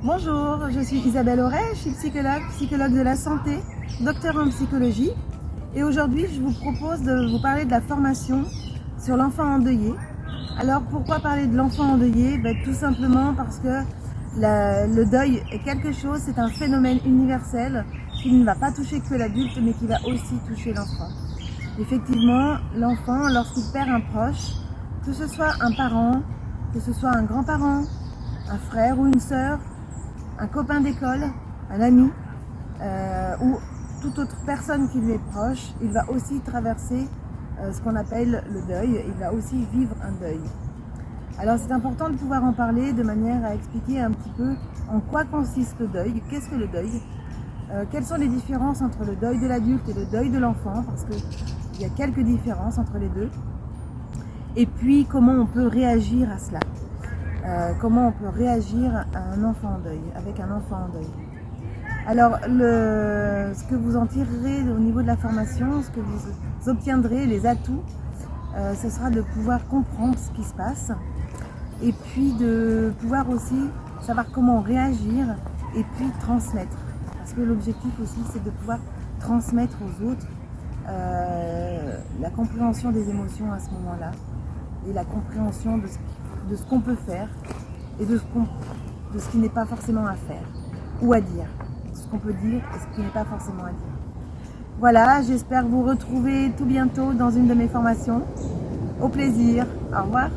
Bonjour, je suis Isabelle Auret, je suis psychologue de la santé, docteur en psychologie. Et aujourd'hui, je vous propose de vous parler de la formation sur l'enfant endeuillé. Alors pourquoi parler de l'enfant endeuillé? Tout simplement parce que le deuil est quelque chose, c'est un phénomène universel qui ne va pas toucher que l'adulte, mais qui va aussi toucher l'enfant. Effectivement, l'enfant, lorsqu'il perd un proche, que ce soit un parent, que ce soit un grand-parent, un frère ou une sœur, un copain d'école, un ami ou toute autre personne qui lui est proche, il va aussi traverser ce qu'on appelle le deuil, il va aussi vivre un deuil. Alors c'est important de pouvoir en parler de manière à expliquer un petit peu en quoi consiste le deuil, qu'est-ce que le deuil, quelles sont les différences entre le deuil de l'adulte et le deuil de l'enfant, parce qu'il y a quelques différences entre les deux, et puis comment on peut réagir à cela. Comment on peut réagir à un enfant en deuil, avec un enfant en deuil. Alors, ce que vous en tirerez au niveau de la formation, ce que vous obtiendrez, les atouts, ce sera de pouvoir comprendre ce qui se passe et puis de pouvoir aussi savoir comment réagir et puis transmettre. Parce que l'objectif aussi, c'est de pouvoir transmettre aux autres la compréhension des émotions à ce moment-là et la compréhension de ce qu'on peut faire et de ce qui n'est pas forcément à faire ou à dire, ce qu'on peut dire et ce qui n'est pas forcément à dire. Voilà, j'espère vous retrouver tout bientôt dans une de mes formations. Au plaisir, au revoir.